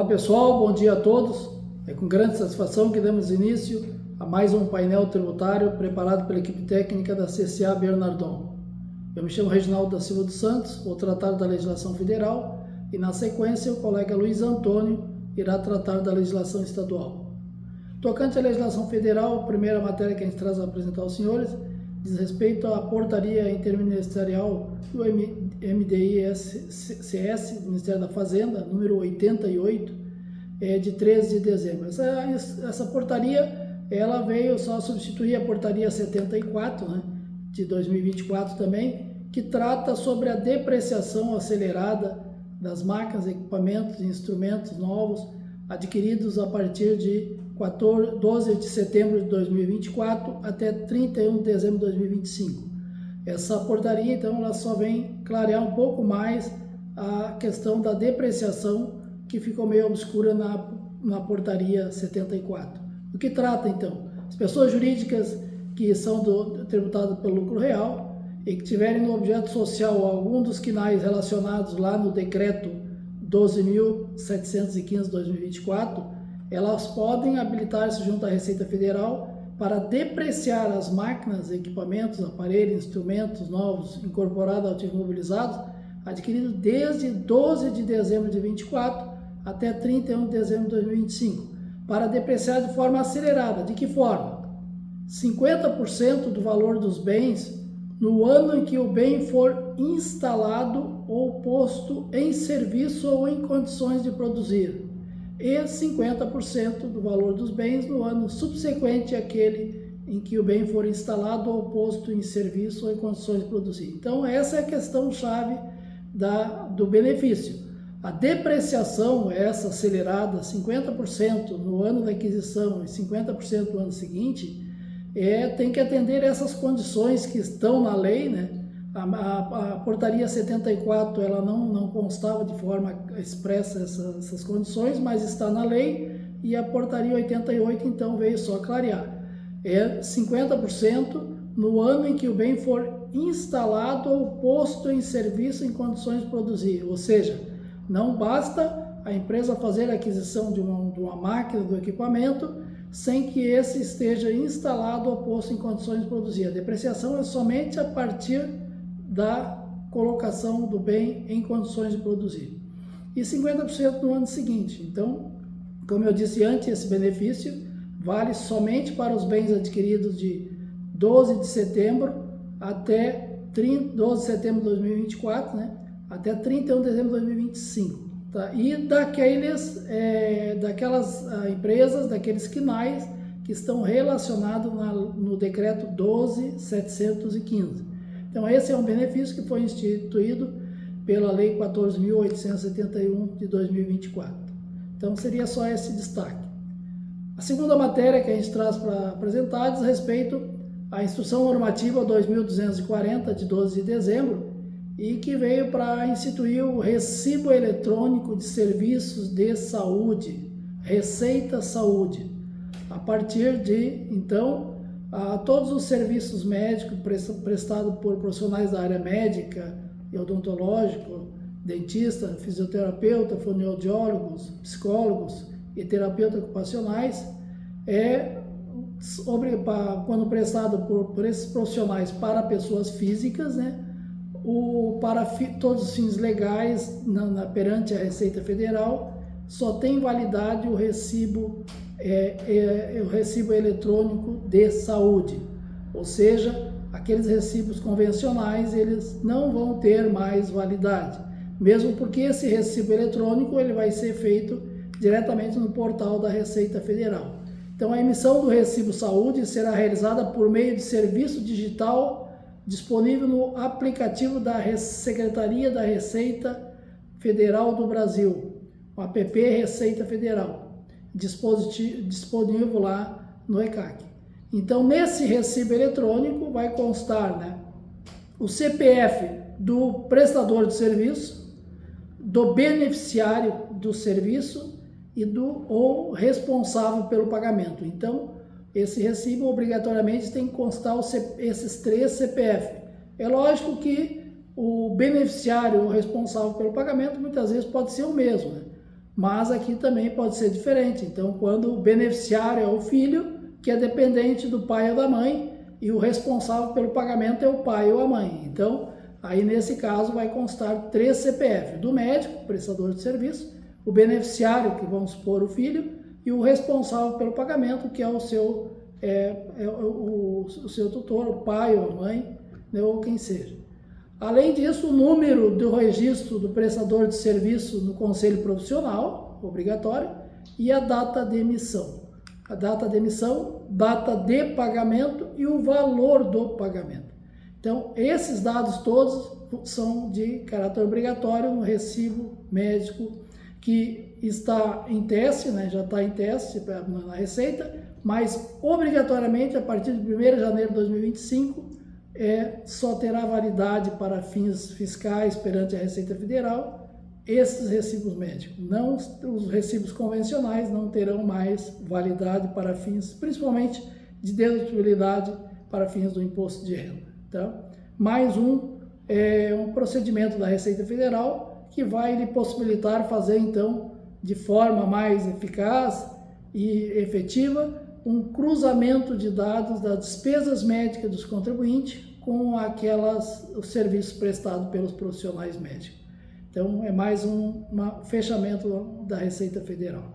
Olá pessoal, bom dia a todos. É com grande satisfação que damos início a mais um painel tributário preparado pela equipe técnica da CCA Bernardon. Eu me chamo Reginaldo da Silva dos Santos, vou tratar da legislação federal e na sequência o colega Luiz Antônio irá tratar da legislação estadual. Tocante à legislação federal, a primeira matéria que a gente traz a apresentar aos senhores diz respeito à portaria interministerial do MDI-CS, Ministério da Fazenda, número 88, de 13 de dezembro. Essa portaria ela veio só substituir a portaria 74, né, de 2024 também, que trata sobre a depreciação acelerada das máquinas, equipamentos e instrumentos novos adquiridos a partir de 12 de setembro de 2024 até 31 de dezembro de 2025. Essa portaria, então, ela só vem clarear um pouco mais a questão da depreciação que ficou meio obscura na portaria 74. Do que trata, então? As pessoas jurídicas que são tributadas pelo lucro real e que tiverem no objeto social algum dos quinais relacionados lá no decreto 12.715/2024, elas podem habilitar-se junto à Receita Federal para depreciar as máquinas, equipamentos, aparelhos, instrumentos novos incorporados ativos imobilizados adquiridos desde 12 de dezembro de 2024 até 31 de dezembro de 2025, para depreciar de forma acelerada. De que forma? 50% do valor dos bens no ano em que o bem for instalado ou posto em serviço ou em condições de produzir, e 50% do valor dos bens no ano subsequente àquele em que o bem for instalado ou posto em serviço ou em condições de produzir. Então, essa é a questão-chave do benefício. A depreciação, essa acelerada, 50% no ano da aquisição e 50% no ano seguinte, tem que atender essas condições que estão na lei, né? A portaria 74 ela não constava de forma expressa essas condições, mas está na lei, e a portaria 88 então veio só clarear. É 50% no ano em que o bem for instalado ou posto em serviço em condições de produzir, ou seja, não basta a empresa fazer a aquisição de uma máquina, do equipamento, sem que esse esteja instalado ou posto em condições de produzir. A depreciação é somente a partir da colocação do bem em condições de produzir. E 50% no ano seguinte. Então, como eu disse antes, esse benefício vale somente para os bens adquiridos de 12 de setembro até 12 de setembro de 2024, né, até 31 de dezembro de 2025. Tá? E daquelas empresas, daqueles quinais que estão relacionados no decreto 12.715. Então, esse é um benefício que foi instituído pela Lei 14.871 de 2024. Então, seria só esse destaque. A segunda matéria que a gente traz para apresentar diz respeito à Instrução Normativa 2.240, de 12 de dezembro, e que veio para instituir o Recibo Eletrônico de Serviços de Saúde, Receita Saúde. A partir de, então, todos os serviços médicos prestados por profissionais da área médica e odontológico, dentista, fisioterapeuta, fonoaudiólogos, psicólogos e terapeutas ocupacionais, quando prestado por esses profissionais para pessoas físicas, né, para todos os fins legais perante a Receita Federal, só tem validade o recibo eletrônico de saúde, ou seja, aqueles recibos convencionais eles não vão ter mais validade, mesmo porque esse recibo eletrônico ele vai ser feito diretamente no portal da Receita Federal. Então, a emissão do recibo saúde será realizada por meio de serviço digital disponível no aplicativo da Secretaria da Receita Federal do Brasil, o app Receita Federal, disponível lá no ECAC. Então, nesse recibo eletrônico vai constar, né, o CPF do prestador de serviço, do beneficiário do serviço e ou responsável pelo pagamento. Então, esse recibo obrigatoriamente tem que constar esses 3 CPF. É lógico que o beneficiário ou responsável pelo pagamento muitas vezes pode ser o mesmo, né? Mas aqui também pode ser diferente. Então, quando o beneficiário é o filho, que é dependente do pai ou da mãe, e o responsável pelo pagamento é o pai ou a mãe. Então, aí nesse caso vai constar 3 CPF, do médico, prestador de serviço, o beneficiário, que vamos supor o filho, e o responsável pelo pagamento, que é o seu, o seu tutor, o pai ou a mãe, né, ou quem seja. Além disso, o número do registro do prestador de serviço no conselho profissional, obrigatório, e a data de emissão. A data de emissão, data de pagamento e o valor do pagamento. Então, esses dados todos são de caráter obrigatório no recibo médico que está em teste, né? Já está em teste na Receita, mas obrigatoriamente a partir de 1º de janeiro de 2025 só terá validade para fins fiscais perante a Receita Federal esses recibos médicos. Não, os recibos convencionais não terão mais validade para fins, principalmente de dedutívelidade para fins do imposto de renda. Tá? Mais um procedimento da Receita Federal que vai lhe possibilitar fazer, então, de forma mais eficaz e efetiva, um cruzamento de dados das despesas médicas dos contribuintes com os serviços prestados pelos profissionais médicos. Então, é mais um fechamento da Receita Federal.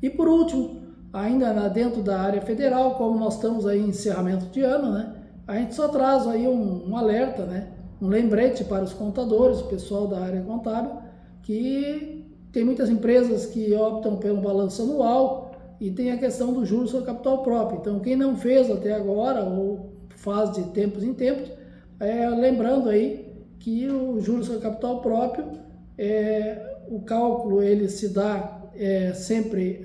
E por último, ainda dentro da área federal, como nós estamos aí em encerramento de ano, né, a gente só traz aí um alerta, né, um lembrete para os contadores, o pessoal da área contábil, que tem muitas empresas que optam pelo balanço anual e tem a questão do juros sobre capital próprio. Então, quem não fez até agora ou faz de tempos em tempos, lembrando aí que o juros sobre capital próprio, o cálculo ele se dá sempre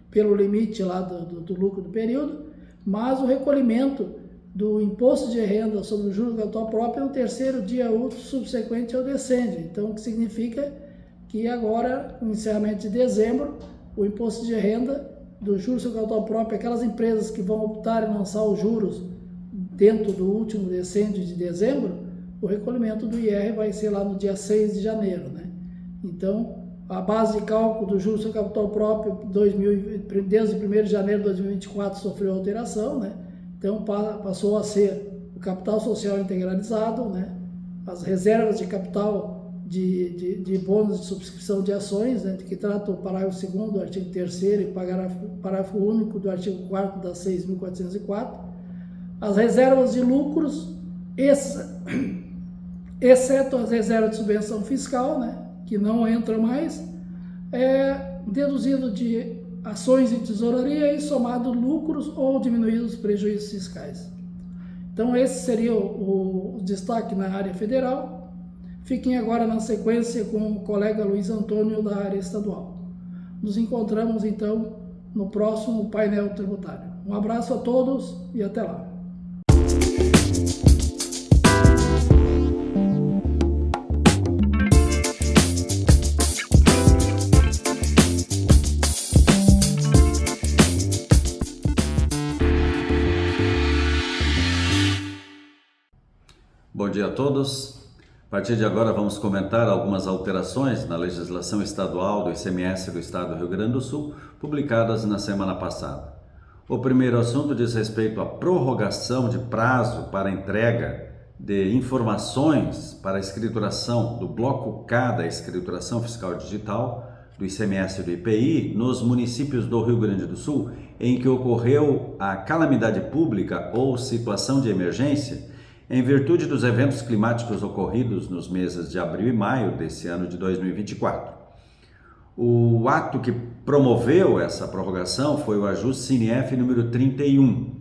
pelo limite lá do lucro do período, mas o recolhimento do imposto de renda sobre o juros sobre capital próprio no 3º dia útil subsequente ao descende. Então, o que significa que agora, no encerramento de dezembro, o imposto de renda do juros sobre capital próprio, aquelas empresas que vão optar em lançar os juros dentro do último descende de dezembro, o recolhimento do IR vai ser lá no dia 6 de janeiro, né? Então, a base de cálculo do juros sobre capital próprio desde 1º de janeiro de 2024 sofreu alteração, né? Então, passou a ser o capital social integralizado, né? As reservas de capital de bônus de subscrição de ações, né? Que trata o parágrafo 2º do artigo 3º e parágrafo único do artigo 4º da 6.404. As reservas de lucros, exceto as reservas de subvenção fiscal, né, que não entram mais, deduzido de ações de tesouraria e somado lucros ou diminuídos prejuízos fiscais. Então esse seria o destaque na área federal. Fiquem agora na sequência com o colega Luiz Antônio da área estadual. Nos encontramos então no próximo painel tributário. Um abraço a todos e até lá. Bom dia a todos. A partir de agora vamos comentar algumas alterações na legislação estadual do ICMS do Estado do Rio Grande do Sul, publicadas na semana passada. O primeiro assunto diz respeito à prorrogação de prazo para entrega de informações para a escrituração do bloco K da escrituração fiscal digital do ICMS e do IPI nos municípios do Rio Grande do Sul em que ocorreu a calamidade pública ou situação de emergência em virtude dos eventos climáticos ocorridos nos meses de abril e maio desse ano de 2024. O ato que promoveu essa prorrogação foi o ajuste CINEF número 31.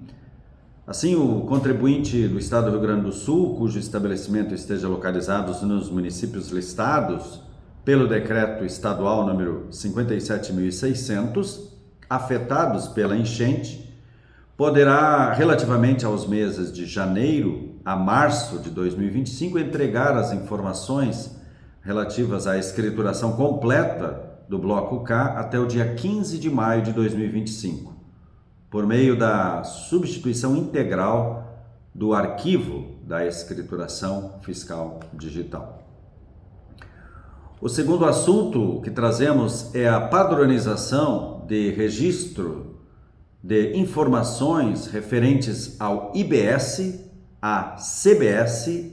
Assim, o contribuinte do Estado do Rio Grande do Sul, cujo estabelecimento esteja localizado nos municípios listados pelo decreto estadual número 57.600, afetados pela enchente, poderá, relativamente aos meses de janeiro a março de 2025, entregar as informações relativas à escrituração completa do bloco K até o dia 15 de maio de 2025, por meio da substituição integral do arquivo da escrituração fiscal digital. O segundo assunto que trazemos é a padronização de registro de informações referentes ao IBS, à CBS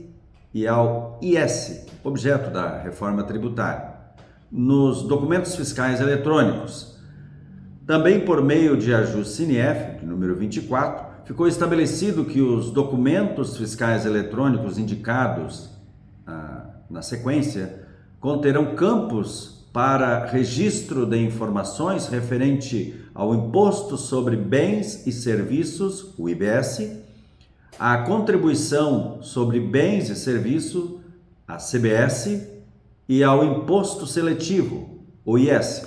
e ao IS, objeto da reforma tributária, nos documentos fiscais eletrônicos. Também por meio de ajuste CINIEF, de número 24, ficou estabelecido que os documentos fiscais eletrônicos indicados na sequência conterão campos para registro de informações referente ao Imposto sobre Bens e Serviços, o IBS, a Contribuição sobre Bens e Serviços, a CBS, e ao Imposto Seletivo, o IS.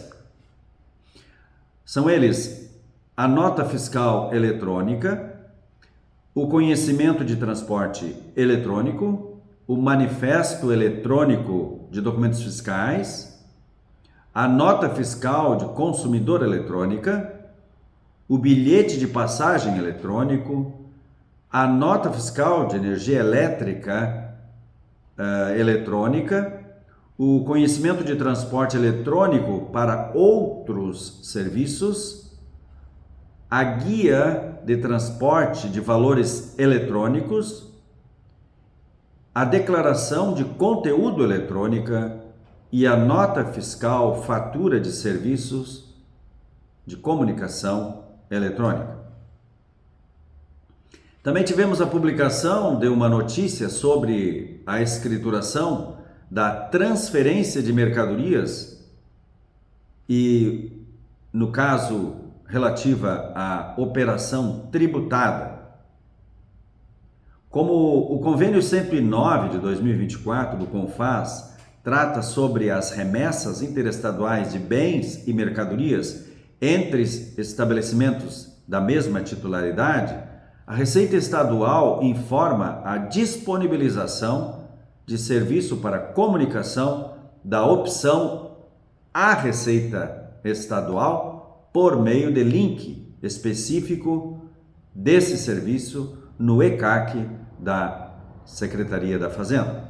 São eles a nota fiscal eletrônica, o conhecimento de transporte eletrônico, o manifesto eletrônico de documentos fiscais, a nota fiscal de consumidor eletrônica, o bilhete de passagem eletrônico, a nota fiscal de energia elétrica eletrônica, o conhecimento de transporte eletrônico para outros serviços, a guia de transporte de valores eletrônicos, a declaração de conteúdo eletrônica e a nota fiscal fatura de serviços de comunicação eletrônica. Também tivemos a publicação de uma notícia sobre a escrituração da transferência de mercadorias e, no caso, relativa à operação tributada. Como o Convênio 109 de 2024 do CONFAS trata sobre as remessas interestaduais de bens e mercadorias entre estabelecimentos da mesma titularidade, a Receita Estadual informa a disponibilização de serviço para comunicação da opção à Receita Estadual por meio de link específico desse serviço no ECAC da Secretaria da Fazenda.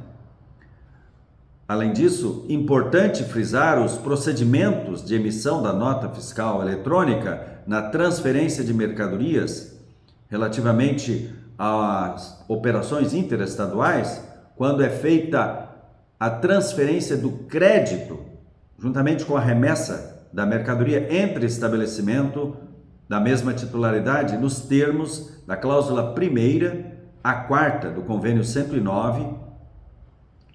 Além disso, importante frisar os procedimentos de emissão da nota fiscal eletrônica na transferência de mercadorias relativamente às operações interestaduais, quando é feita a transferência do crédito, juntamente com a remessa da mercadoria entre estabelecimento da mesma titularidade, nos termos da cláusula 1ª a 4ª do Convênio 109,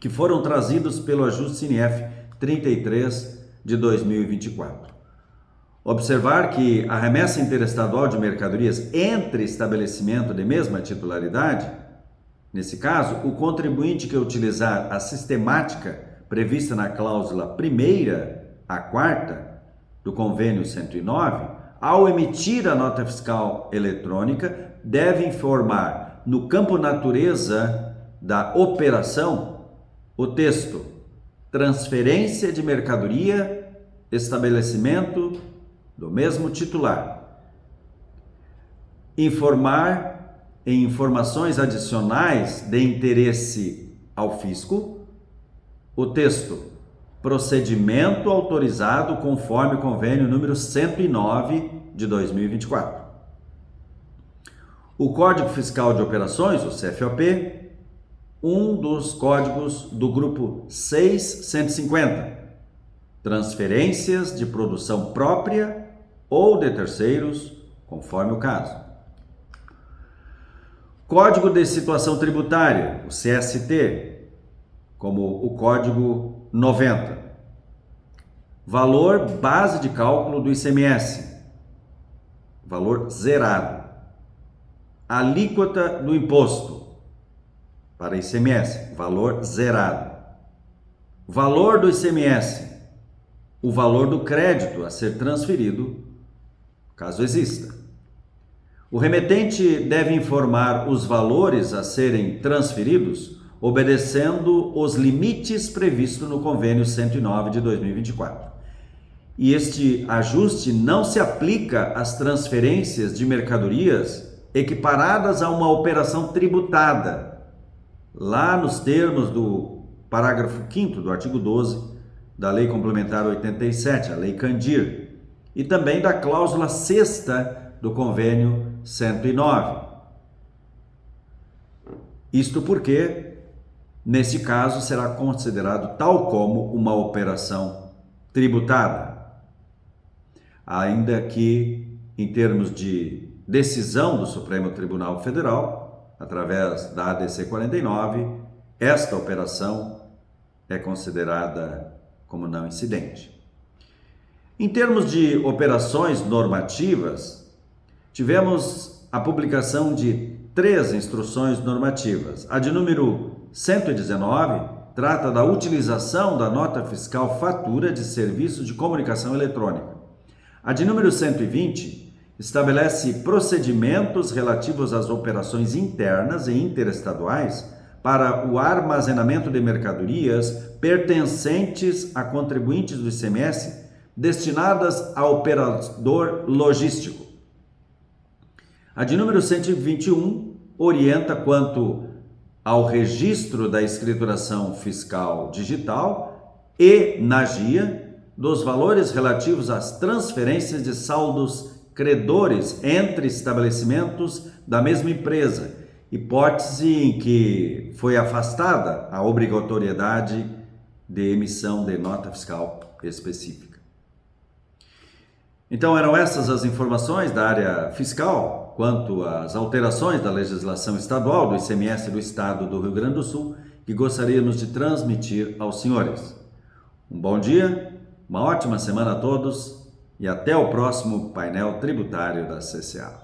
que foram trazidos pelo ajuste CINIEF 33 de 2024. Observar que a remessa interestadual de mercadorias entre estabelecimento de mesma titularidade, nesse caso, o contribuinte que utilizar a sistemática prevista na cláusula 1ª a 4ª do Convênio 109, ao emitir a nota fiscal eletrônica, deve informar no campo natureza da operação o texto transferência de mercadoria, estabelecimento do mesmo titular. Informar em informações adicionais de interesse ao fisco o texto procedimento autorizado conforme o convênio número 109 de 2024. O Código Fiscal de Operações, o CFOP, um dos códigos do grupo 6150, transferências de produção própria ou de terceiros, conforme o caso. Código de Situação Tributária, o CST, como o Código 90. Valor base de cálculo do ICMS, valor zerado. Alíquota do imposto para ICMS, valor zerado. Valor do ICMS, o valor do crédito a ser transferido, caso exista. O remetente deve informar os valores a serem transferidos, obedecendo os limites previstos no Convênio 109 de 2024. E este ajuste não se aplica às transferências de mercadorias equiparadas a uma operação tributada, lá nos termos do parágrafo 5º do artigo 12 da Lei Complementar 87, a Lei Candir, e também da cláusula 6ª do Convênio 109. Isto porque, nesse caso, será considerado tal como uma operação tributada, ainda que, em termos de decisão do Supremo Tribunal Federal, através da ADC 49, esta operação é considerada como não incidente. Em termos de operações normativas, tivemos a publicação de 3 instruções normativas. A de número 119 trata da utilização da nota fiscal fatura de serviços de comunicação eletrônica. A de número 120 estabelece procedimentos relativos às operações internas e interestaduais para o armazenamento de mercadorias pertencentes a contribuintes do ICMS destinadas a operador logístico. A de número 121 orienta quanto ao registro da escrituração fiscal digital e na GIA dos valores relativos às transferências de saldos credores entre estabelecimentos da mesma empresa, hipótese em que foi afastada a obrigatoriedade de emissão de nota fiscal específica. Então, eram essas as informações da área fiscal quanto às alterações da legislação estadual do ICMS do Estado do Rio Grande do Sul que gostaríamos de transmitir aos senhores. Um bom dia, uma ótima semana a todos e até o próximo painel tributário da CCA.